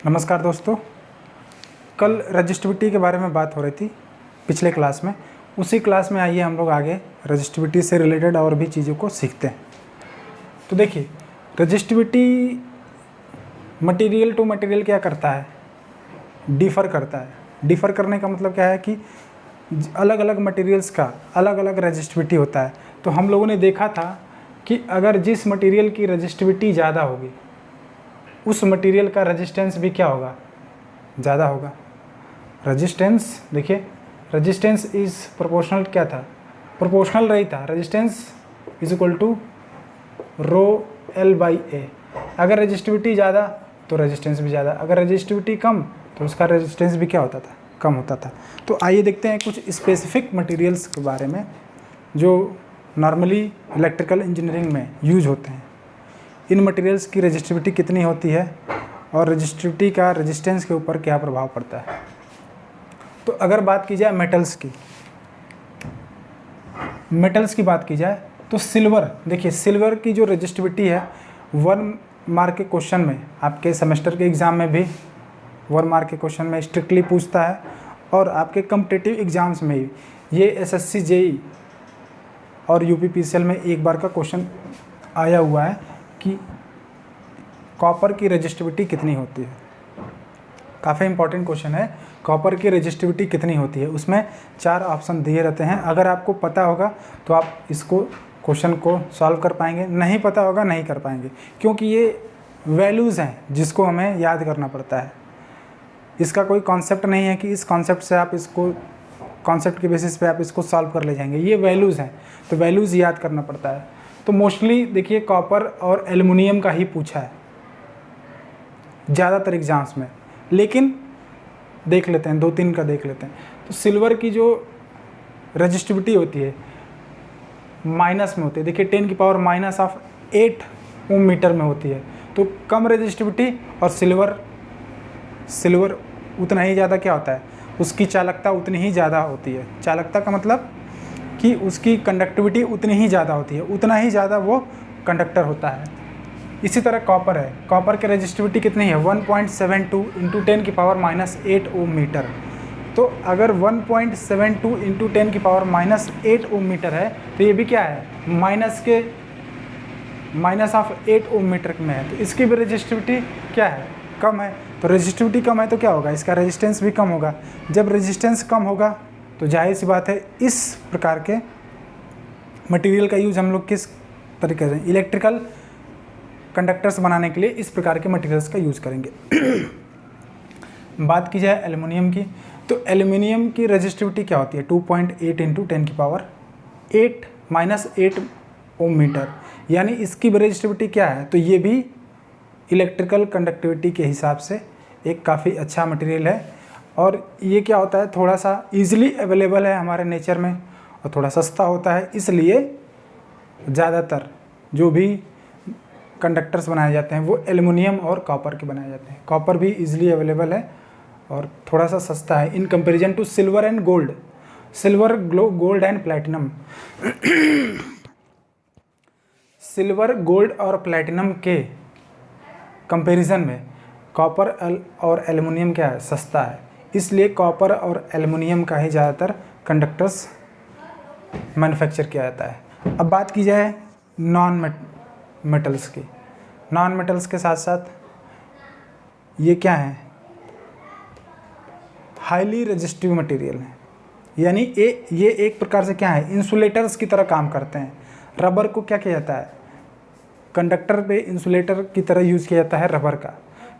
नमस्कार दोस्तों। कल रजिस्टिविटी के बारे में बात हो रही थी पिछले क्लास में। उसी क्लास में आइए हम लोग आगे रजिस्टिविटी से रिलेटेड और भी चीज़ों को सीखते हैं। तो देखिए, रजिस्टिविटी मटेरियल टू मटेरियल क्या करता है, डिफ़र करता है। डिफ़र करने का मतलब क्या है कि अलग अलग मटेरियल्स का अलग अलग रजिस्टिविटी होता है। तो हम लोगों ने देखा था कि अगर जिस मटेरियल की रजिस्टिविटी ज़्यादा होगी उस मटेरियल का रेजिस्टेंस भी क्या होगा, ज़्यादा होगा। रेजिस्टेंस देखिए, रेजिस्टेंस इज़ प्रोपोर्शनल, क्या था, प्रोपोर्शनल रही था। Resistance is equal to rho L by A. अगर रेजिस्टिविटी ज़्यादा तो रेजिस्टेंस भी ज़्यादा, अगर रेजिस्टिविटी कम तो उसका रेजिस्टेंस भी क्या होता था, कम होता था। तो आइए देखते हैं कुछ स्पेसिफिक मटेरियल्स के बारे में जो नॉर्मली इलेक्ट्रिकल इंजीनियरिंग में यूज होते हैं। इन मटेरियल्स की रेजिस्टिविटी कितनी होती है और रेजिस्टिविटी का रेजिस्टेंस के ऊपर क्या प्रभाव पड़ता है। तो अगर बात की जाए मेटल्स की बात की जाए तो सिल्वर, देखिए सिल्वर की जो रेजिस्टिविटी है 1 मार्क के क्वेश्चन में, आपके सेमेस्टर के एग्ज़ाम में भी 1 मार्क के क्वेश्चन में स्ट्रिक्टली पूछता है और आपके कॉम्पिटिटिव एग्ज़ाम्स में भी ये एसएससी जेई और यूपीपीसीएल में एक बार का क्वेश्चन आया हुआ है कि कॉपर की रेजिस्टिविटी कितनी होती है। काफ़ी इंपॉर्टेंट क्वेश्चन है, कॉपर की रेजिस्टिविटी कितनी होती है। उसमें 4 ऑप्शन दिए रहते हैं। अगर आपको पता होगा तो आप इसको क्वेश्चन को सॉल्व कर पाएंगे, नहीं पता होगा नहीं कर पाएंगे, क्योंकि ये वैल्यूज़ हैं जिसको हमें याद करना पड़ता है। इसका कोई कॉन्सेप्ट नहीं है कि इस कॉन्सेप्ट से आप इसको, कॉन्सेप्ट के बेसिस पे आप इसको सॉल्व कर ले जाएंगे। ये वैल्यूज़ हैं, तो वैल्यूज़ याद करना पड़ता है। तो मोस्टली देखिए कॉपर और एल्युमिनियम का ही पूछा है ज़्यादातर एग्जाम्स में, लेकिन देख लेते हैं 2-3 का देख लेते हैं। तो सिल्वर की जो रजिस्टिविटी होती है माइनस में होती है, देखिए 10 की पावर -8 ओम मीटर में होती है। तो कम रजिस्टिविटी और सिल्वर उतना ही ज़्यादा क्या होता है, उसकी चालकता उतनी ही ज़्यादा होती है। चालकता का मतलब कि उसकी कंडक्टिविटी उतनी ही ज़्यादा होती है, उतना ही ज़्यादा वो कंडक्टर होता है। इसी तरह कॉपर है, कॉपर की रेजिस्टिविटी कितनी है 1.72 × 10 की पावर -8 ओम मीटर। तो अगर 1.72 × 10 की पावर -8 ओम मीटर है तो ये भी क्या है, -8 ओम मीटर में है। तो इसकी भी रेजिस्टिविटी क्या है, कम है। तो रेजिस्टिविटी कम है तो क्या होगा, इसका रेजिस्टेंस भी कम होगा। जब रेजिस्टेंस कम होगा तो जाहिर सी बात है इस प्रकार के मटेरियल का यूज़ हम लोग किस तरीके से, इलेक्ट्रिकल कंडक्टर्स बनाने के लिए इस प्रकार के मटेरियल्स का यूज़ करेंगे। बात की जाए एल्युमिनियम की, तो एल्युमिनियम की रेजिस्टिविटी क्या होती है 2.8 × 10 की पावर 8 ओम मीटर, यानी इसकी रेजिस्टिविटी क्या है। तो ये भी इलेक्ट्रिकल कंडक्टिविटी के हिसाब से एक काफ़ी अच्छा मटेरियल है। और ये क्या होता है, थोड़ा सा ईजिली अवेलेबल है हमारे नेचर में और थोड़ा सस्ता होता है, इसलिए ज़्यादातर जो भी कंडक्टर्स बनाए जाते हैं वो एल्युमिनियम और कॉपर के बनाए जाते हैं। कॉपर भी ईजिली अवेलेबल है और थोड़ा सा सस्ता है in comparison to silver and gold, silver gold and platinum. Silver, gold और प्लैटिनम के कंपैरिजन में कॉपर और एल्युमिनियम क्या है, सस्ता है। इसलिए कॉपर और एल्युमिनियम का ही ज़्यादातर कंडक्टर्स मैन्युफैक्चर किया जाता है। अब बात की जाए नॉन मेटल्स की, नॉन मेटल्स के साथ साथ ये क्या है, हाईली रेजिस्टिव मटेरियल है, यानी ये एक प्रकार से क्या है, इंसुलेटर्स की तरह काम करते हैं। रबर को क्या किया जाता है, कंडक्टर पे इंसुलेटर की तरह यूज़ किया जाता है रबर का।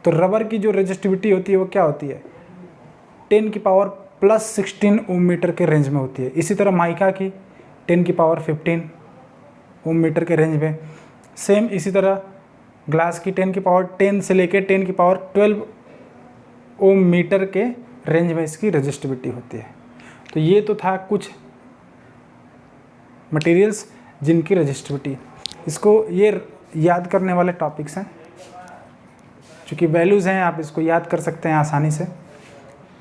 तो रबर की जो रेजिस्टिविटी होती है वो क्या होती है 10 की पावर +16 ओम मीटर के रेंज में होती है। इसी तरह माइका की 10 की पावर 15 ओम मीटर के रेंज में। सेम इसी तरह ग्लास की 10 की पावर 10 से लेकर 10 की पावर 12 ओम मीटर के रेंज में इसकी रेजिस्टिविटी होती है। तो ये तो था कुछ मटेरियल्स जिनकी रेजिस्टिविटी, इसको ये याद करने वाले टॉपिक्स हैं, चूँकि वैल्यूज़ हैं आप इसको याद कर सकते हैं आसानी से।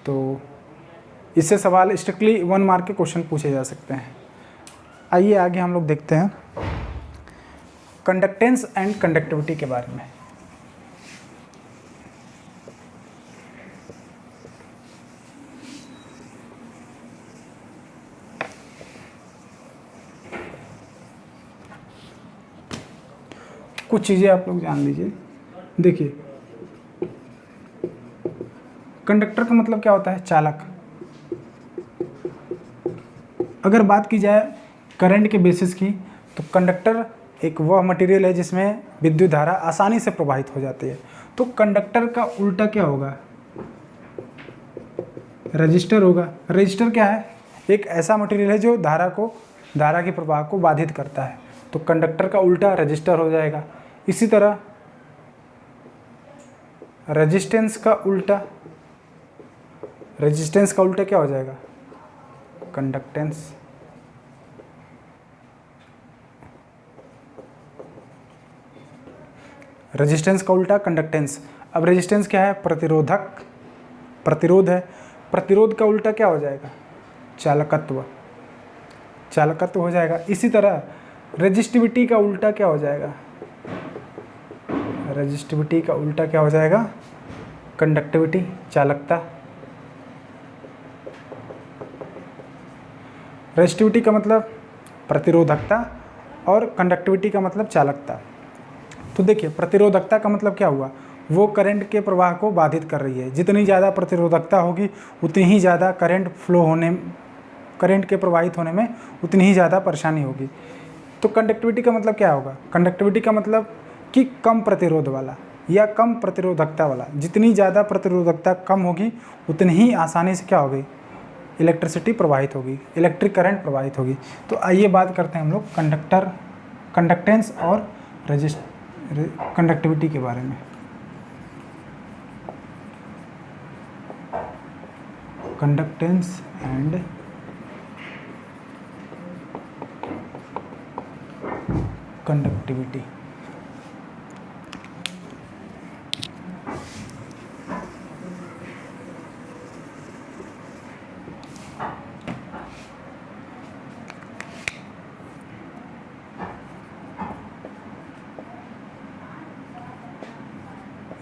तो इससे सवाल स्ट्रिक्टली 1 मार्क के क्वेश्चन पूछे जा सकते हैं। आइए आगे हम लोग देखते हैं कंडक्टेंस एंड कंडक्टिविटी के बारे में। कुछ चीज़ें आप लोग जान लीजिए। देखिए, कंडक्टर का मतलब क्या होता है? चालक। अगर बात की जाए करंट के बेसिस की, तो कंडक्टर एक वह मटेरियल है जिसमें विद्युत धारा आसानी से प्रवाहित हो जाती है। तो कंडक्टर का उल्टा क्या होगा? रजिस्टर होगा। रजिस्टर क्या है? एक ऐसा मटेरियल है जो धारा के प्रवाह को बाधित करता है। तो कंडक्टर का उल्टा रजिस्टर हो जाएगा। इसी तरह रेजिस्टेंस का उल्टा क्या हो जाएगा? कंडक्टेंस। रेजिस्टेंस का उल्टा कंडक्टेंस। अब रेजिस्टेंस क्या है? प्रतिरोध है। प्रतिरोध का उल्टा क्या हो जाएगा? चालकत्व हो जाएगा। इसी तरह रेजिस्टिविटी का उल्टा क्या हो जाएगा? कंडक्टिविटी, चालकता। रेजिस्टिविटी का मतलब प्रतिरोधकता और कंडक्टिविटी का मतलब चालकता। तो देखिए, प्रतिरोधकता का मतलब क्या हुआ? वो करंट के प्रवाह को बाधित कर रही है। जितनी ज़्यादा प्रतिरोधकता होगी उतनी ही ज़्यादा करंट के प्रवाहित होने में उतनी ही ज़्यादा परेशानी होगी। तो कंडक्टिविटी का मतलब क्या होगा? कंडक्टिविटी का मतलब कि कम प्रतिरोध वाला या कम प्रतिरोधकता वाला। जितनी ज़्यादा प्रतिरोधकता कम होगी उतनी ही आसानी से क्या होगी? इलेक्ट्रिसिटी प्रवाहित होगी, इलेक्ट्रिक करंट प्रवाहित होगी। तो आइए बात करते हैं हम लोग कंडक्टेंस और कंडक्टिविटी के बारे में। Conductance and conductivity.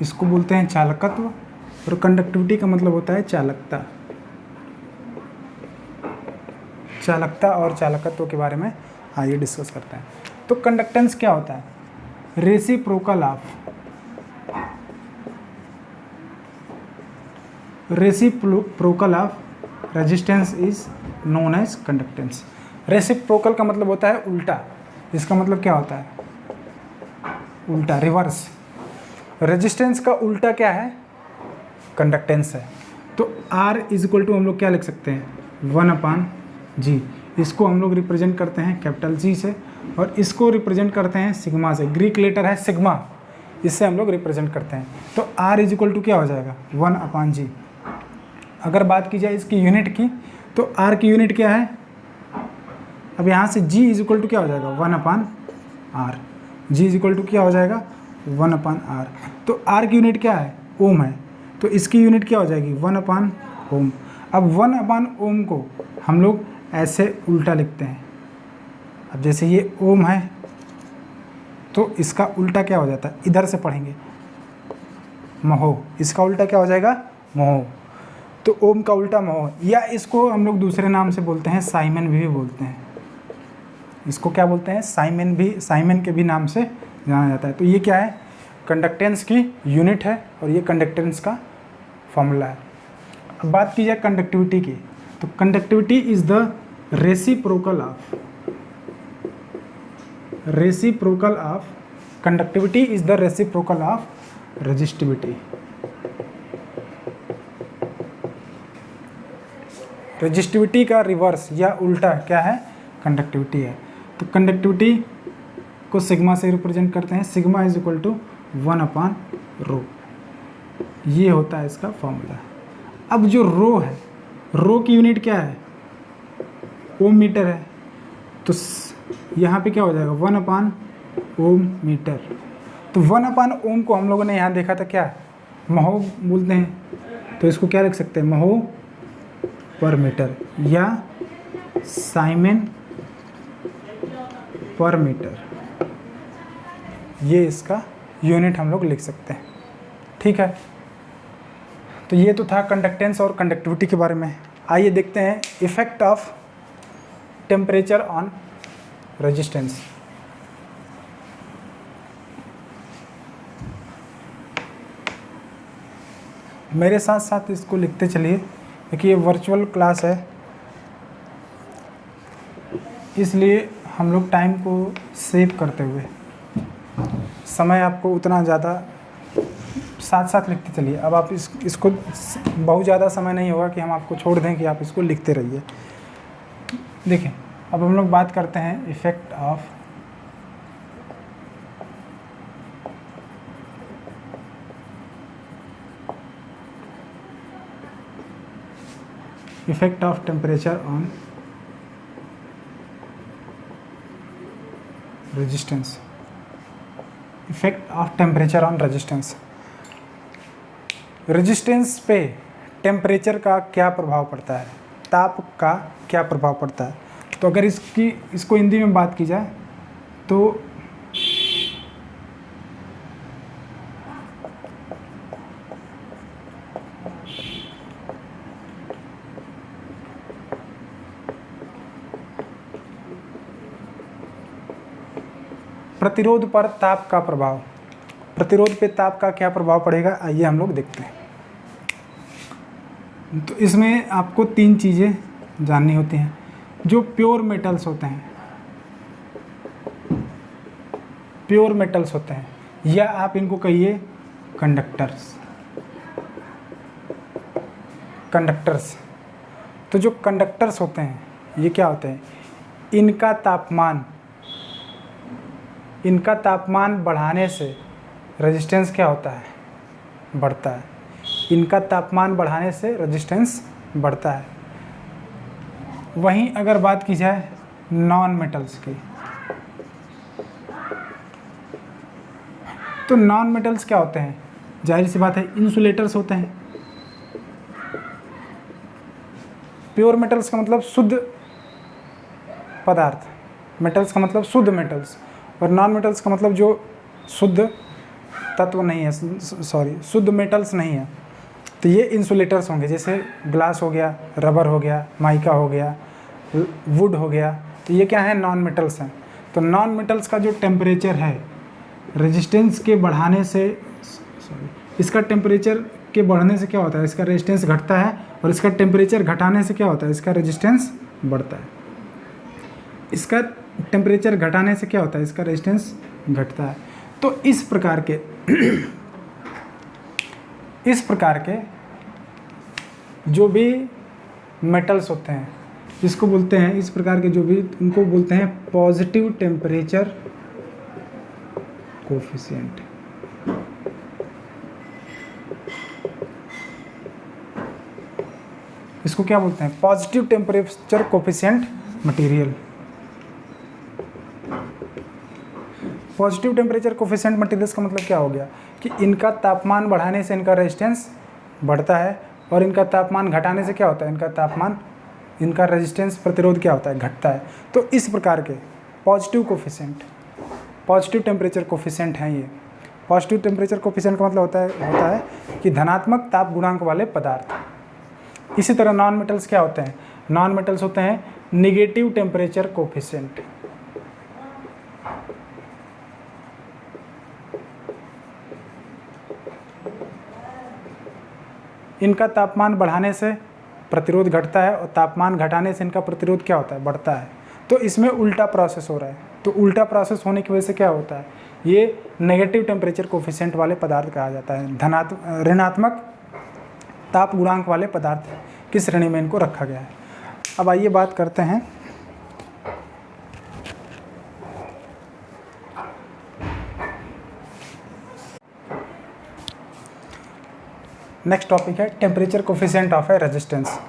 इसको बोलते हैं चालकत्व और कंडक्टिविटी का मतलब होता है चालकता। चालकता और चालकत्व के बारे में आइए डिस्कस करते हैं। तो कंडक्टेंस क्या होता है? Reciprocal of resistance is known as conductance. Reciprocal का मतलब होता है उल्टा। इसका मतलब क्या होता है? उल्टा, रिवर्स। रेजिस्टेंस का उल्टा क्या है? कंडक्टेंस है। तो R इक्वल टू हम लोग क्या लिख सकते हैं? 1/G। इसको हम लोग रिप्रेजेंट करते हैं कैपिटल G से, और इसको रिप्रेजेंट करते हैं सिग्मा से। ग्रीक लेटर है सिग्मा, इससे हम लोग रिप्रेजेंट करते हैं। तो R इक्वल टू क्या हो जाएगा? 1/G। अगर बात की जाए इसकी यूनिट की, तो R की यूनिट क्या है? अब यहाँ से G इक्वल टू क्या हो जाएगा? 1/R। G इक्वल टू क्या हो जाएगा? 1/R। तो R की यूनिट क्या है? ओम है। तो इसकी यूनिट क्या हो जाएगी? 1/ओम। अब 1/ओम को हम लोग ऐसे उल्टा लिखते हैं। अब जैसे ये ओम है तो इसका उल्टा क्या हो जाता है? इधर से पढ़ेंगे महो। इसका उल्टा क्या हो जाएगा? महो। तो ओम का उल्टा महो, या इसको हम लोग दूसरे नाम से बोलते हैं, साइमन भी बोलते हैं। इसको क्या बोलते हैं? साइमन के भी नाम से जाना जाता है। तो ये क्या है? कंडक्टेंस की यूनिट है और ये कंडक्टेंस का फॉर्मूला है। अब बात की जाए कंडक्टिविटी की, तो conductivity is the reciprocal of conductivity is the reciprocal of resistivity. Resistivity का रिवर्स या उल्टा क्या है? कंडक्टिविटी है। तो कंडक्टिविटी को सिग्मा से रिप्रेजेंट करते हैं। सिग्मा इज इक्वल टू 1/रो। ये होता है इसका फॉर्मूला। अब जो रो है, रो की यूनिट क्या है? ओम मीटर है। तो यहाँ पे क्या हो जाएगा? 1/ओम मीटर। तो 1/ओम को हम लोगों ने यहाँ देखा था क्या? महो बोलते हैं। तो इसको क्या लिख सकते हैं? महो पर मीटर या साइमन पर मीटर। ये इसका यूनिट हम लोग लिख सकते हैं। ठीक है, तो ये तो था कंडक्टेंस और कंडक्टिविटी के बारे में। आइए देखते हैं effect of temperature on resistance. मेरे साथ साथ इसको लिखते चलिए, क्योंकि ये वर्चुअल क्लास है, इसलिए हम लोग टाइम को सेव करते हुए समय आपको उतना ज़्यादा साथ साथ लिखते चलिए। अब आप इसको बहुत ज़्यादा समय नहीं होगा कि हम आपको छोड़ दें कि आप इसको लिखते रहिए। देखिए, अब हम लोग बात करते हैं effect of temperature on resistance. Effect of temperature on resistance. Resistance पे टेम्परेचर का क्या प्रभाव पड़ता है, ताप का क्या प्रभाव पड़ता है। तो अगर इसको हिंदी में बात की जाए तो प्रतिरोध पर ताप का प्रभाव, प्रतिरोध पे ताप का क्या प्रभाव पड़ेगा, आइए हम लोग देखते हैं। तो इसमें आपको 3 चीज़ें जाननी होती हैं। जो प्योर मेटल्स होते हैं, प्योर मेटल्स होते हैं, या आप इनको कहिए कंडक्टर्स। कंडक्टर्स, तो जो कंडक्टर्स होते हैं ये क्या होते हैं, इनका तापमान बढ़ाने से रेजिस्टेंस क्या होता है, बढ़ता है। इनका तापमान बढ़ाने से रेजिस्टेंस बढ़ता है। वहीं अगर बात की जाए नॉन मेटल्स की, तो नॉन मेटल्स क्या होते हैं, जाहिर सी बात है इंसुलेटर्स होते हैं। प्योर मेटल्स का मतलब शुद्ध पदार्थ, मेटल्स का मतलब शुद्ध मेटल्स, और नॉन मेटल्स का मतलब जो शुद्ध तत्व नहीं है, शुद्ध मेटल्स नहीं है। तो ये इंसुलेटर्स होंगे, जैसे ग्लास हो गया, रबर हो गया, माइका हो गया, वुड हो गया। तो ये क्या है, नॉन मेटल्स हैं। तो नॉन मेटल्स का जो टेम्परेचर है रेजिस्टेंस के बढ़ाने से, इसका टेम्परेचर के बढ़ने से क्या होता है, इसका रेजिस्टेंस घटता है, और इसका टेम्परेचर घटाने से क्या होता है, इसका रेजिस्टेंस बढ़ता है। इसका टेम्परेचर घटाने से क्या होता है, इसका रेजिस्टेंस घटता है। तो इस प्रकार के जो भी मेटल्स होते हैं, जिसको बोलते हैं, इस प्रकार के जो भी, उनको बोलते हैं पॉजिटिव टेम्परेचर कोफिशिएंट। इसको क्या बोलते हैं, positive temperature coefficient material. Positive temperature coefficient materials का मतलब क्या हो गया कि इनका तापमान बढ़ाने से इनका रेजिस्टेंस बढ़ता है, और इनका तापमान घटाने से क्या होता है, इनका रेजिस्टेंस प्रतिरोध क्या होता है, घटता है। तो इस प्रकार के पॉजिटिव टेम्परेचर कोफिशिएंट हैं ये। पॉजिटिव टेम्परेचर कोफिशिएंट का मतलब होता है कि धनात्मक ताप गुणांक वाले पदार्थ। इसी तरह नॉन मेटल्स क्या होते हैं, नॉन मेटल्स होते हैं निगेटिव टेम्परेचर कोफिशिएंट। इनका तापमान बढ़ाने से प्रतिरोध घटता है, और तापमान घटाने से इनका प्रतिरोध क्या होता है, बढ़ता है। तो इसमें उल्टा प्रोसेस हो रहा है। तो उल्टा प्रोसेस होने की वजह से क्या होता है, ये नेगेटिव टेम्परेचर कोफिशिएंट वाले पदार्थ कहा जाता है। ऋणात्मक ताप गुणांक वाले पदार्थ किस श्रेणी में इनको रखा गया है। अब आइए बात करते हैं नेक्स्ट टॉपिक है temperature coefficient of A resistance.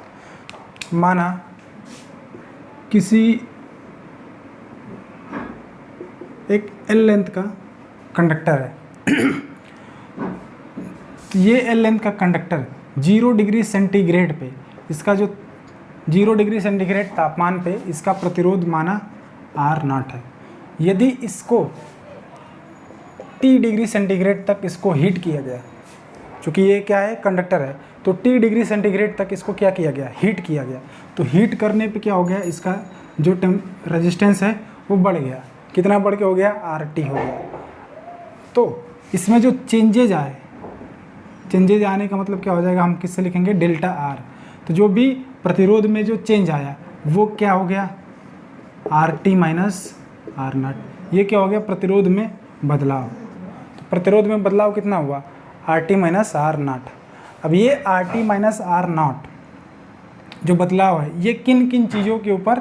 माना किसी एक एल लेंथ का कंडक्टर है ये एल लेंथ का कंडक्टर 0 डिग्री सेंटीग्रेड पे, इसका जो 0 डिग्री सेंटीग्रेड तापमान पे इसका प्रतिरोध माना R0 है। यदि इसको T डिग्री सेंटीग्रेड तक इसको हीट किया गया, चूँकि ये क्या है, कंडक्टर है, तो T डिग्री सेंटीग्रेड तक इसको क्या किया गया, हीट किया गया। तो हीट करने पे क्या हो गया, इसका जो रेजिस्टेंस है वो बढ़ गया। कितना बढ़ के हो गया, RT हो गया। तो इसमें जो चेंजेज आए चेंजेज आने का मतलब क्या हो जाएगा, हम किससे लिखेंगे, डेल्टा आर। तो जो भी प्रतिरोध में जो चेंज आया वो क्या हो गया, R T minus R naught. ये क्या हो गया, प्रतिरोध में बदलाव। तो प्रतिरोध में बदलाव कितना हुआ, R T minus R naught. अब ये R T minus R naught जो बदलाव है ये किन किन चीज़ों के ऊपर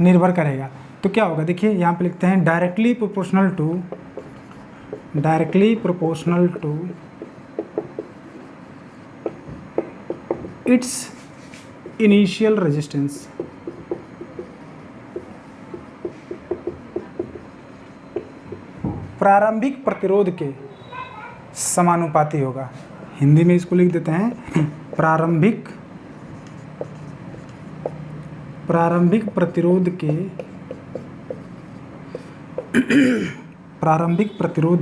निर्भर करेगा। तो क्या होगा, देखिए यहाँ पे लिखते हैं directly proportional to its initial resistance. प्रारंभिक प्रतिरोध के समानुपाती होगा। हिंदी में इसको लिख देते हैं प्रारंभिक प्रतिरोध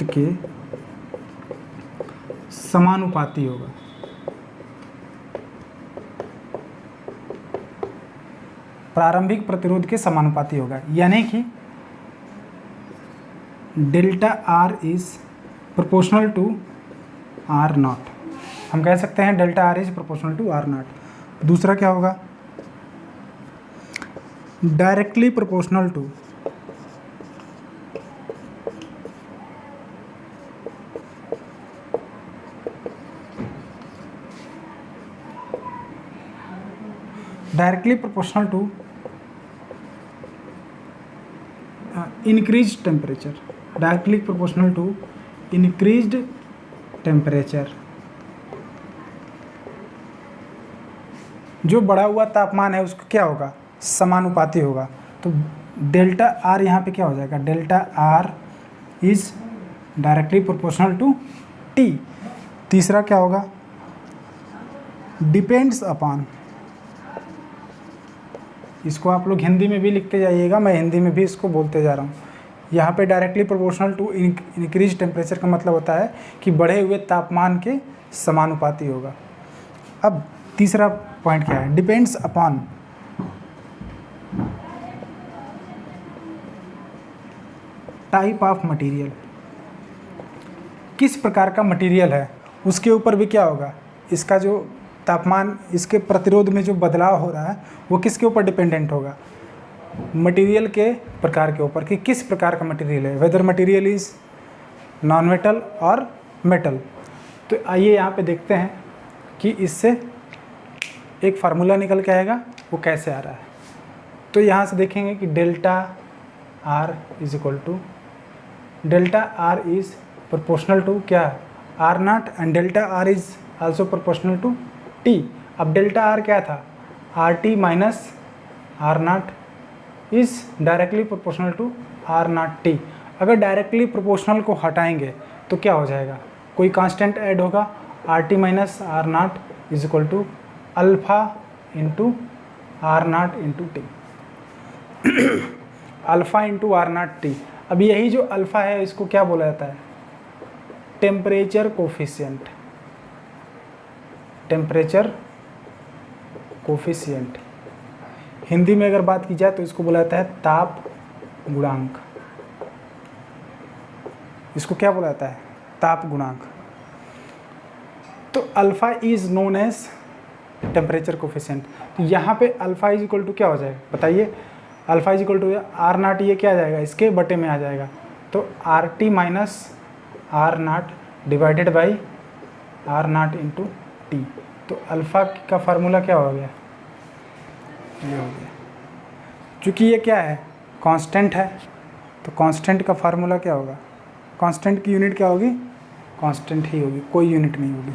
के समानुपाती होगा। प्रारंभिक प्रतिरोध के समानुपाती होगा, यानी कि delta R is proportional to R naught. हम कह सकते हैं delta R is proportional to R naught. दूसरा क्या होगा, directly proportional to increased temperature, directly proportional to increased temperature। जो बढ़ा हुआ तापमान है उसको क्या होगा, समानुपाती होगा। तो डेल्टा आर यहाँ पे क्या हो जाएगा, delta R is directly proportional to T. तीसरा क्या होगा, डिपेंड्स अपॉन, इसको आप लोग हिंदी में भी लिखते जाइएगा, मैं हिंदी में भी इसको बोलते जा रहा हूँ। यहाँ पे directly proportional to increase temperature का मतलब होता है कि बढ़े हुए तापमान के समानुपाती होगा। अब तीसरा पॉइंट क्या है, depends upon type of material. किस प्रकार का मटेरियल है उसके ऊपर भी क्या होगा, इसका जो तापमान, इसके प्रतिरोध में जो बदलाव हो रहा है वो किसके ऊपर डिपेंडेंट होगा, मटेरियल के प्रकार के ऊपर, कि किस प्रकार का मटेरियल है, whether material is non metal और मेटल। तो आइए यहाँ पे देखते हैं कि इससे एक फार्मूला निकल के आएगा, वो कैसे आ रहा है। तो यहाँ से देखेंगे कि delta R is equal to, delta R is proportional to क्या, R naught, and delta R is also proportional to T. अब डेल्टा आर क्या था, R T minus R naught is directly proportional to R naught T. अगर directly proportional को हटाएंगे तो क्या हो जाएगा, कोई कांस्टेंट ऐड होगा, R T minus R naught is equal to alpha into R naught into T, alpha into R naught T. अब यही जो अल्फ़ा है इसको क्या बोला जाता है, temperature coefficient. Temperature coefficient Hindi में अगर बात की जाए तो इसको बोला जाता है ताप गुणांक। इसको क्या बोला जाता है, ताप गुणांक। तो alpha is known as temperature coefficient. तो यहाँ पे अल्फ़ा इज इक्वल टू क्या हो जाएगा बताइए, alpha is equal to R naught, ये क्या आ जाएगा, इसके बटे में आ जाएगा। तो R T minus R naught divided by R naught into T. तो अल्फ़ा का फार्मूला क्या हो गया, ये हो गया। चूँकि ये क्या है, कांस्टेंट है, तो कांस्टेंट का फार्मूला क्या होगा, कांस्टेंट की यूनिट क्या होगी, कांस्टेंट ही होगी, कोई यूनिट नहीं होगी।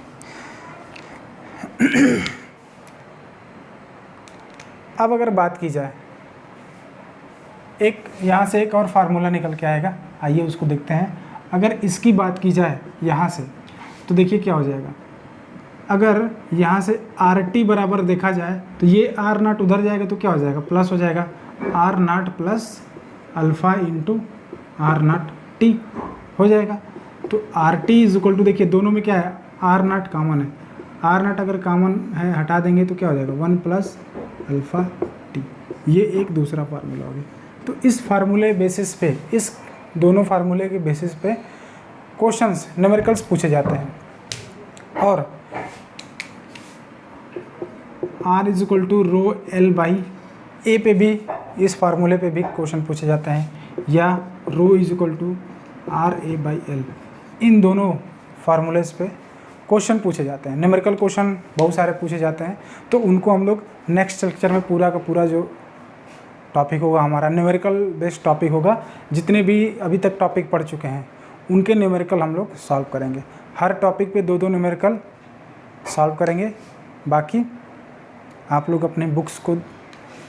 अब अगर बात की जाए, एक यहाँ से एक और फार्मूला निकल के आएगा, आइए उसको देखते हैं। अगर इसकी बात की जाए यहाँ से, तो देखिए क्या हो जाएगा, अगर यहाँ से आर टी बराबर देखा जाए तो ये आर नॉट उधर जाएगा तो क्या हो जाएगा, प्लस हो जाएगा, R naught plus alpha into R naught T हो जाएगा। तो R T is equal to, देखिए दोनों में क्या है, आर नॉट कॉमन है, आर नॉट अगर कॉमन है हटा देंगे तो क्या हो जाएगा, 1 प्लस अल्फ़ा टी। ये एक दूसरा फार्मूला हो गया। तो इस फार्मूले बेसिस पे, इस दोनों फार्मूले के बेसिस पे क्वेश्चंस न्यूमेरिकल्स पूछे जाते हैं। और R is equal to rho L by A पे भी, इस फार्मूले पे भी क्वेश्चन पूछे जाते हैं, या rho is equal to R A by L, इन दोनों फार्मूलेस पे क्वेश्चन पूछे जाते हैं। न्यूमेरिकल क्वेश्चन बहुत सारे पूछे जाते हैं, तो उनको हम लोग नेक्स्ट लेक्चर में पूरा का पूरा जो टॉपिक होगा हमारा न्यूमेरिकल बेस्ड टॉपिक होगा, जितने भी अभी तक टॉपिक पढ़ चुके हैं उनके न्यूमेरिकल हम लोग सॉल्व करेंगे। हर टॉपिक पे 2-2 न्यूमेरिकल सॉल्व करेंगे। बाकी आप लोग अपने बुक्स को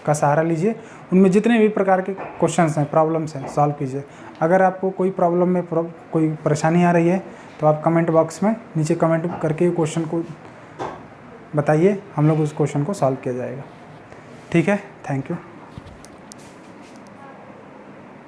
का सहारा लीजिए, उनमें जितने भी प्रकार के क्वेश्चंस हैं, प्रॉब्लम्स हैं, सॉल्व कीजिए। अगर आपको कोई प्रॉब्लम में कोई परेशानी आ रही है तो आप कमेंट बॉक्स में नीचे कमेंट करके क्वेश्चन को बताइए, हम लोग उस क्वेश्चन को सॉल्व किया जाएगा। ठीक है, थैंक यू।